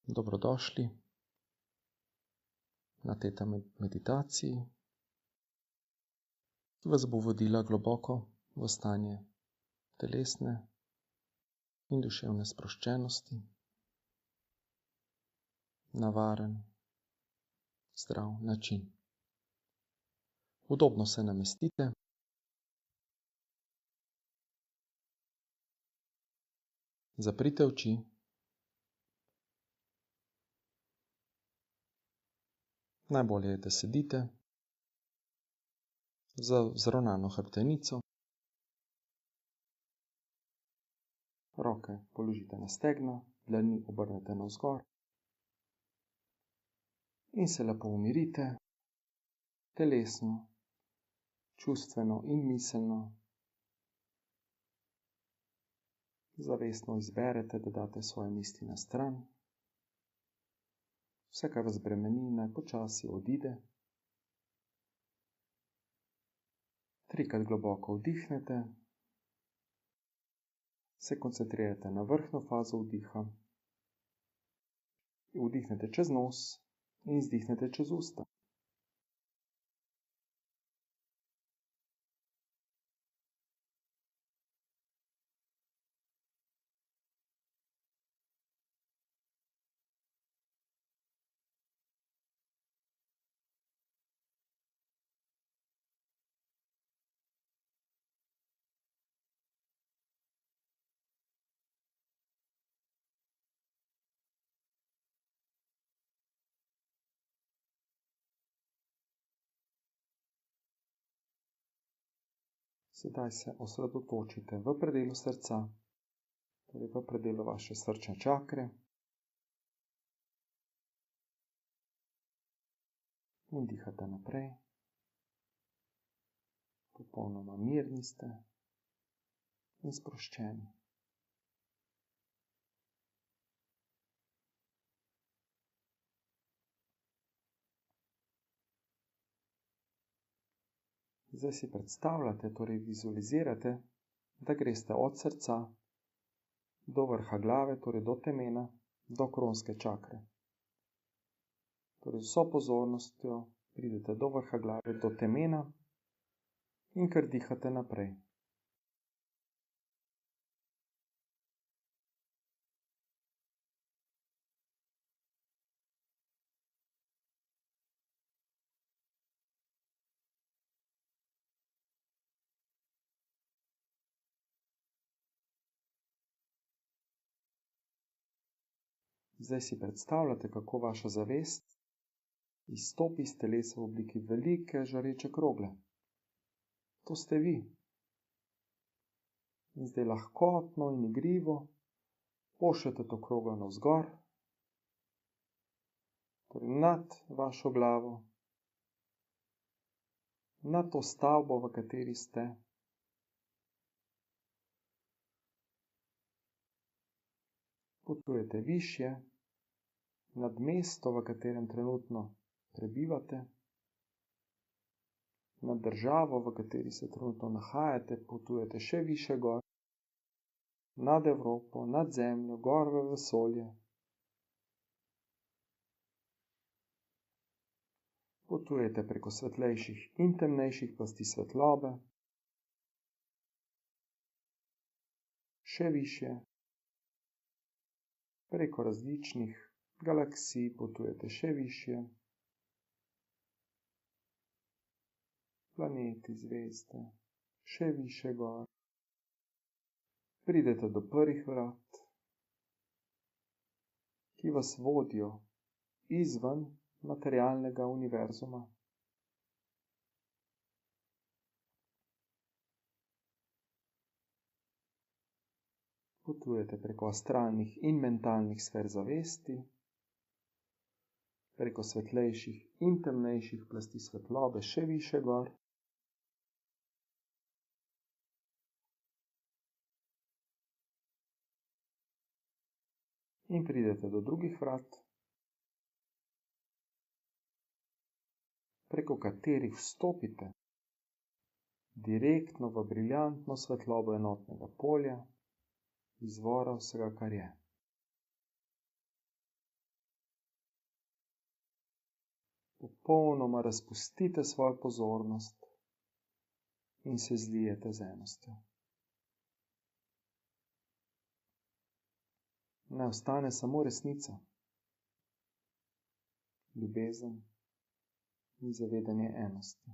Dobrodošli na teta meditaciji, ki vas bo vodila globoko v stanje telesne in duševne sproščenosti, na varen, zdrav način. Udobno se namestite. Zaprite oči. Najbolje je, da sedite z vzravnano hrbtenico. Roke položite na stegna, dlani obrnete navzgor in se lepo umirite, telesno, čustveno in miselno. Zavestno izberete, da date svoje misli na stran. Vse, kar vas bremeni, naj počasi odide. 3-krat globoko vdihnete, se koncentrirate na vrhnjo fazo vdiha. Vdihnete čez nos in izdihnete čez usta. Sedaj se osredotočite v predelu srca, torej v predelu vaše srčne čakre. In dihate naprej. Popolnoma mirni ste in sproščeni. Zdaj si predstavljate, torej vizualizirate, da greste od srca do vrha glave, torej do temena, do kronske čakre. Torej z vso pozornostjo pridete do vrha glave, do temena in kar dihate naprej. Zdaj si predstavljate, kako vaša zavest izstopi iz telesa v obliki velike žareče krogle. To ste vi. In zdaj lahkotno in igrivo pošljete to kroglo navzgor, torej nad vašo glavo, nad to stavbo, v kateri ste. Potujete višje, nad mesto, v katerem trenutno prebivate, nad državo, v kateri se trenutno nahajate, potujete še više gor, nad Evropo, nad Zemljo, gor v vesolje. Potujete preko svetlejših in temnejših plasti svetlobe, še više, preko različnih galaksij potujete še višje, planeti, zvezde, še više gor. Pridete do prvih vrat, ki vas vodijo izven materialnega univerzuma. Potujete preko astralnih in mentalnih sfer zavesti, preko svetlejših in temnejših plasti svetlobe še više gor. In pridete do drugih vrat, preko katerih vstopite direktno v briljantno svetlobo enotnega polja, izvora vsega, kar je. popolnoma razpustite svojo pozornost in se zlijete z enostjo. Naj ostane samo resnica, ljubezen in zavedanje enosti.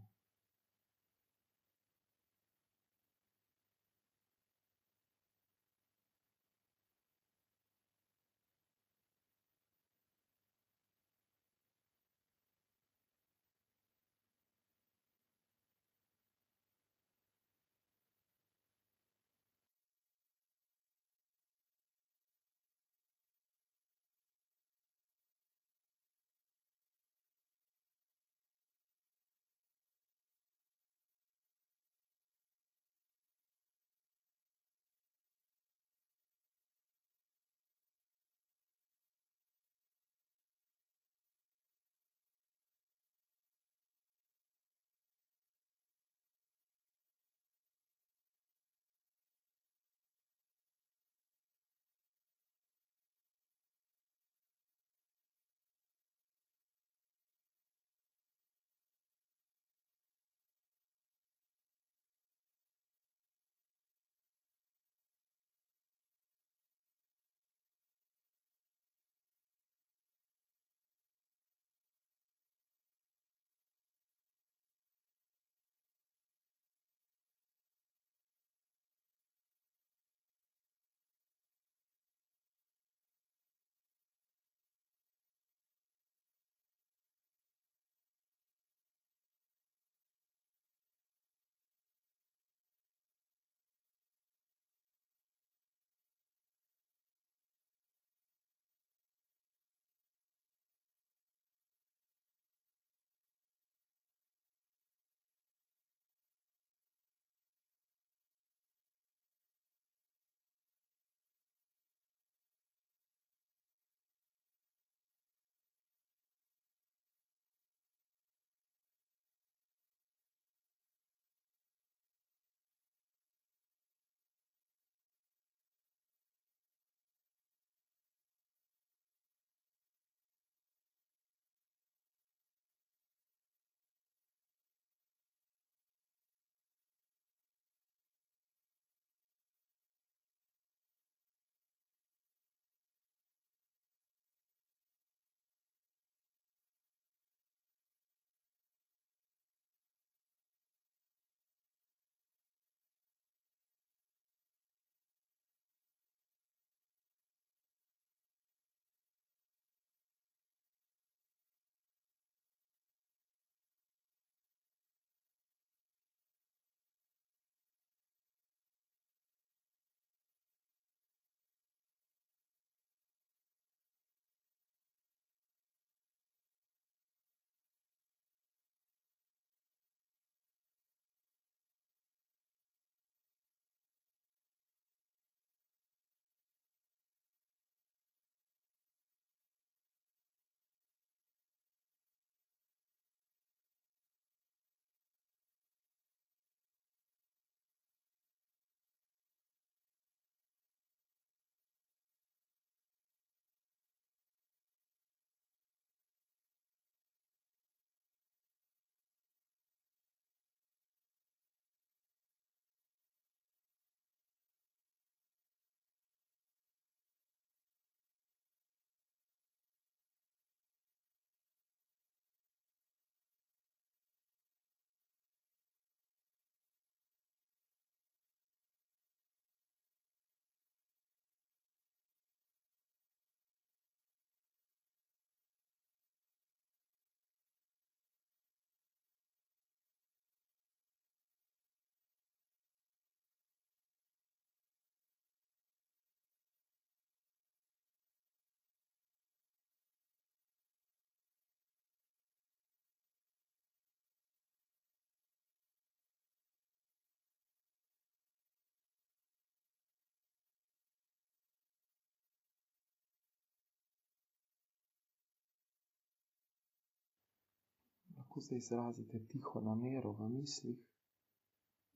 Lahko se izrazite tiho namero v mislih,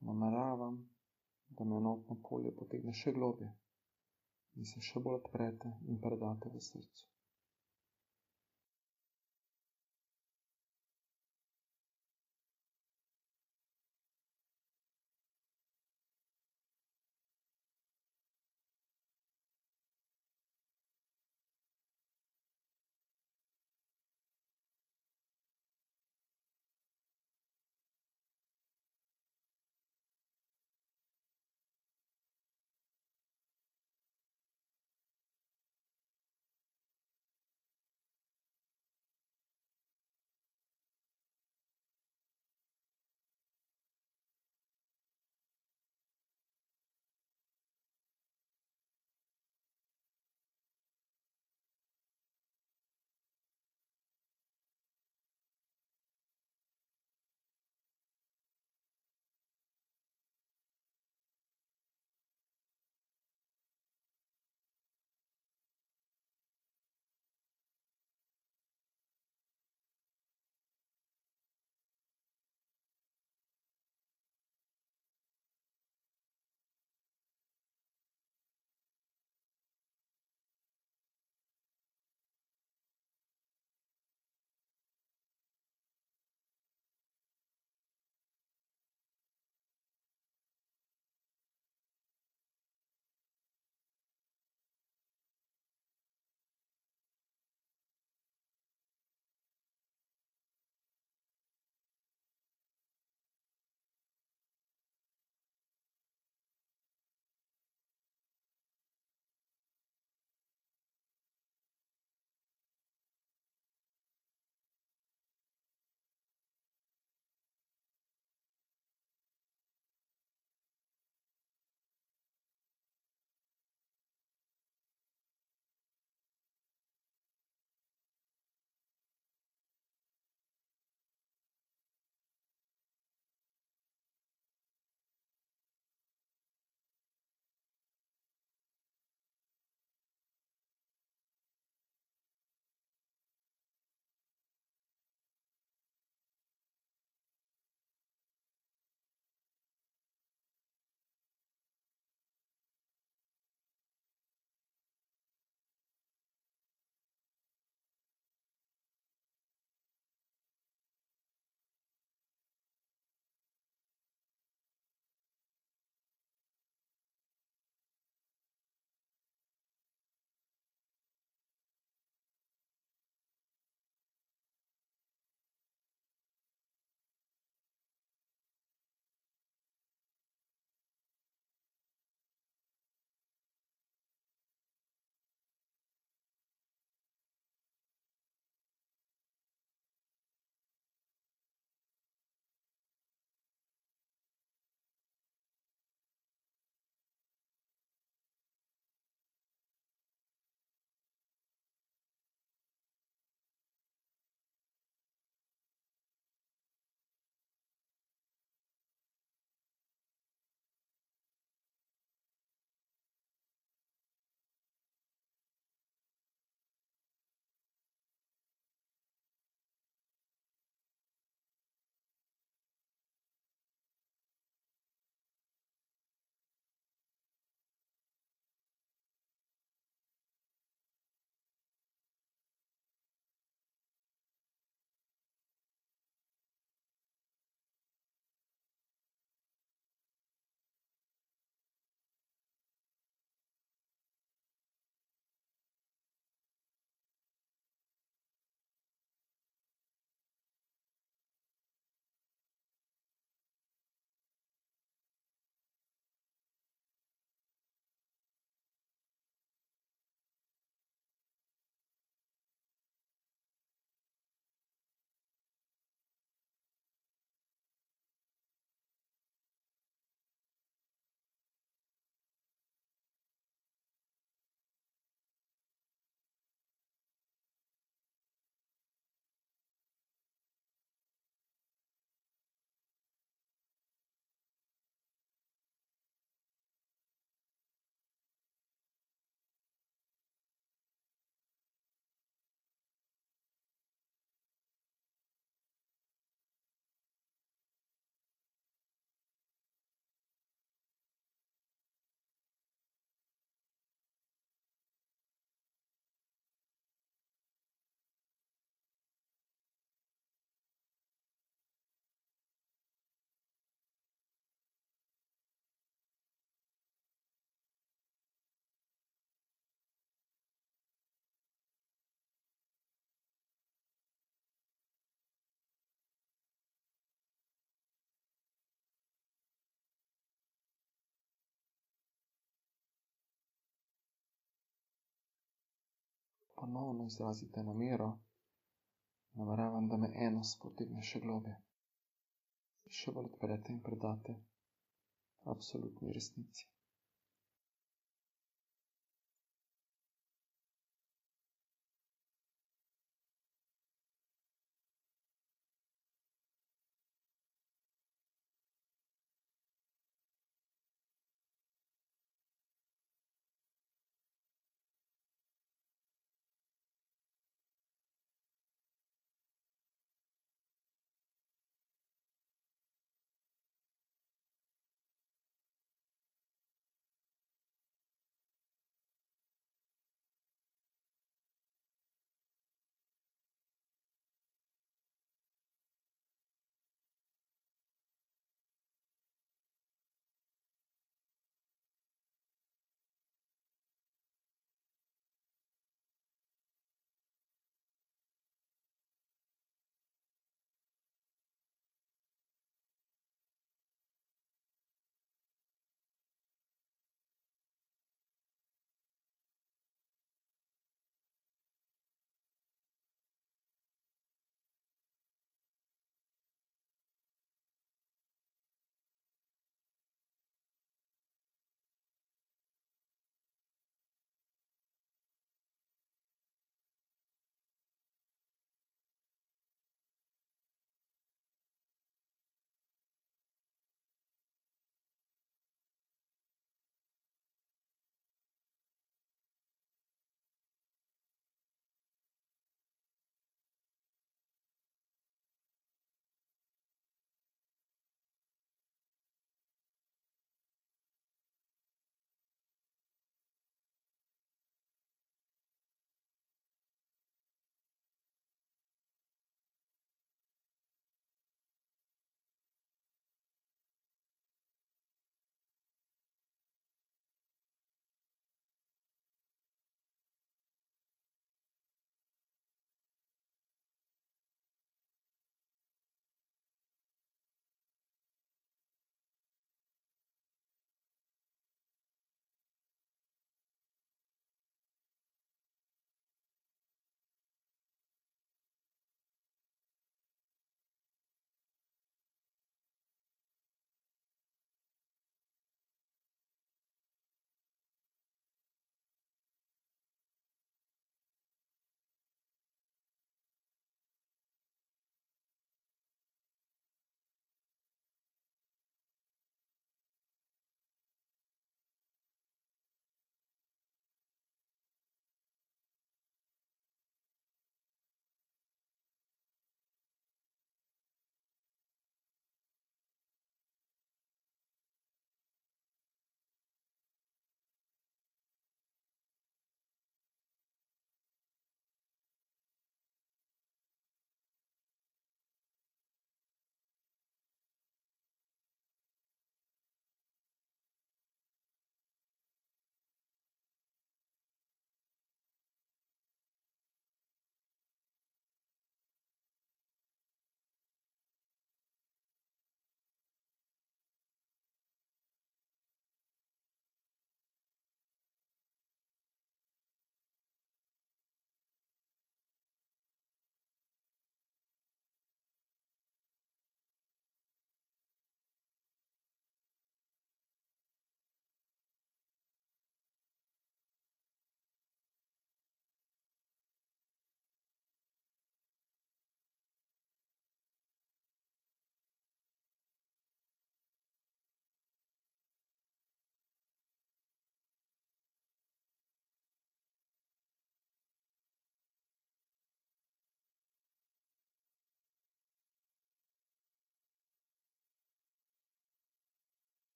nameravam, da me enotno polje potegne še globlje in se še bolj odprete in predate v srcu. ponovno izrazite namero, nameravam, da me Enos potegne še globje. Še bolj odprete in predate absolutni resnici.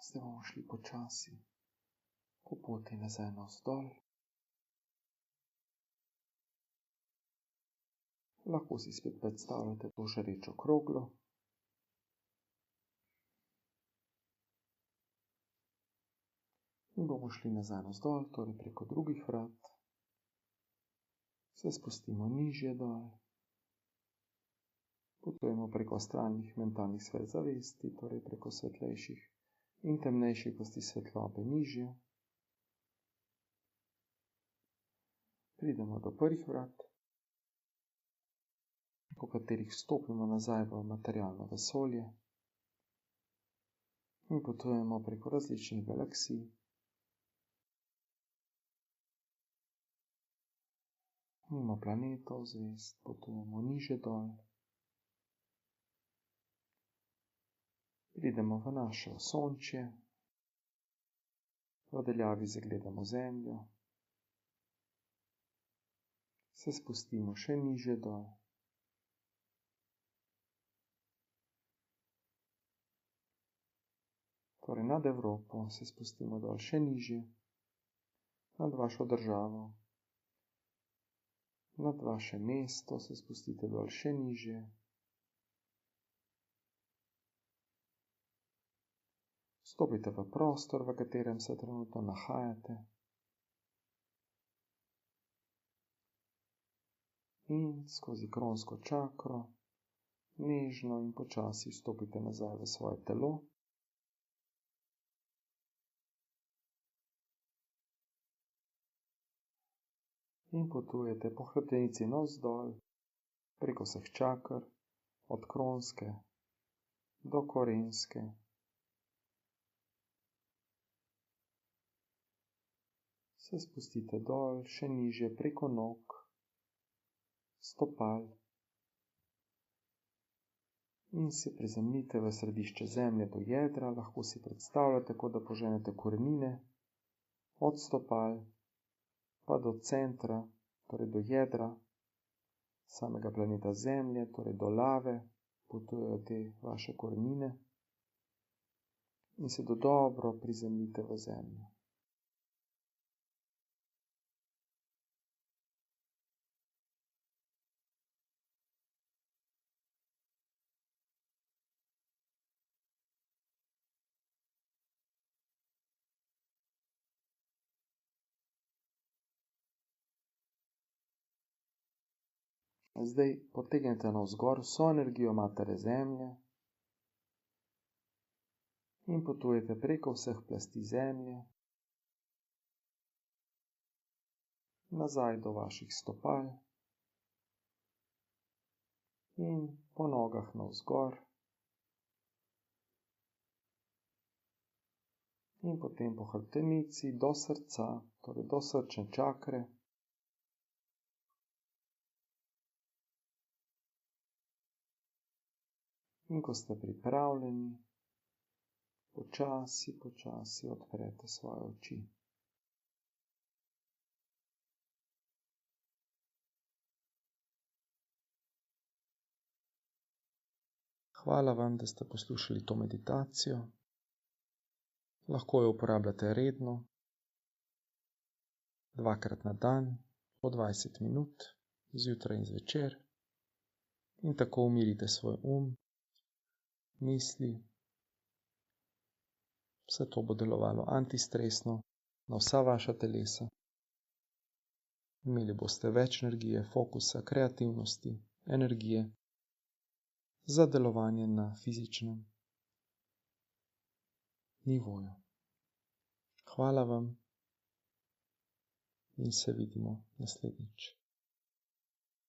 Zdaj bomo šli počasi po poti nazaj navzdol. Lahko si spet predstavljate to žarečo kroglo. In bomo šli nazaj navzdol, torej preko drugih vrat. Se spustimo nižje dol. Potujemo preko astralnih mentalnih sfer zavesti, torej preko svetlejših in temnejših plasti svetlobe nižje. Pridemo do prvih vrat, po katerih vstopimo nazaj v materialno vesolje in potujemo preko različnih galaksij. Mimo planetov, zvezd, potujemo niže dol. Pridemo v naše osončje, v daljavi zagledamo Zemljo, se spustimo še niže dol. Torej nad Evropo se spustimo dol še nižje, nad vašo državo, nad vaše mesto se spustite dol še nižje. Vstopite v prostor, v katerem se trenutno nahajate. In skozi kronsko čakro nežno in počasi vstopite nazaj v svoje telo. In potujete po hrbtenici navzdol, preko vseh čakr, od kronske do korenske. Se spustite dol, še nižje preko nog, stopal in se prizemljite v središče Zemlje do jedra. Lahko si predstavljate, kot da poženete korenine od stopal pa do centra, torej do jedra samega planeta Zemlje, torej do lave, potujejo te vaše korenine in se dobro prizemljite v Zemljo. Zdaj potegnete navzgor vso energijo matere Zemlje in potujete preko vseh plasti Zemlje, nazaj do vaših stopal in po nogah navzgor in potem po hrbtenici do srca, torej do srčne čakre. In ko ste pripravljeni, počasi odprete svoje oči. Hvala vam, da ste poslušali to meditacijo. Lahko jo uporabljate redno, 2-krat na dan, po 20 minut, zjutraj in zvečer, in tako umirite svoj misli. Vse to bo delovalo antistresno na vsa vaša telesa. Imeli boste več energije, fokusa, kreativnosti, energije za delovanje na fizičnem nivoju. Hvala vam in se vidimo naslednjič.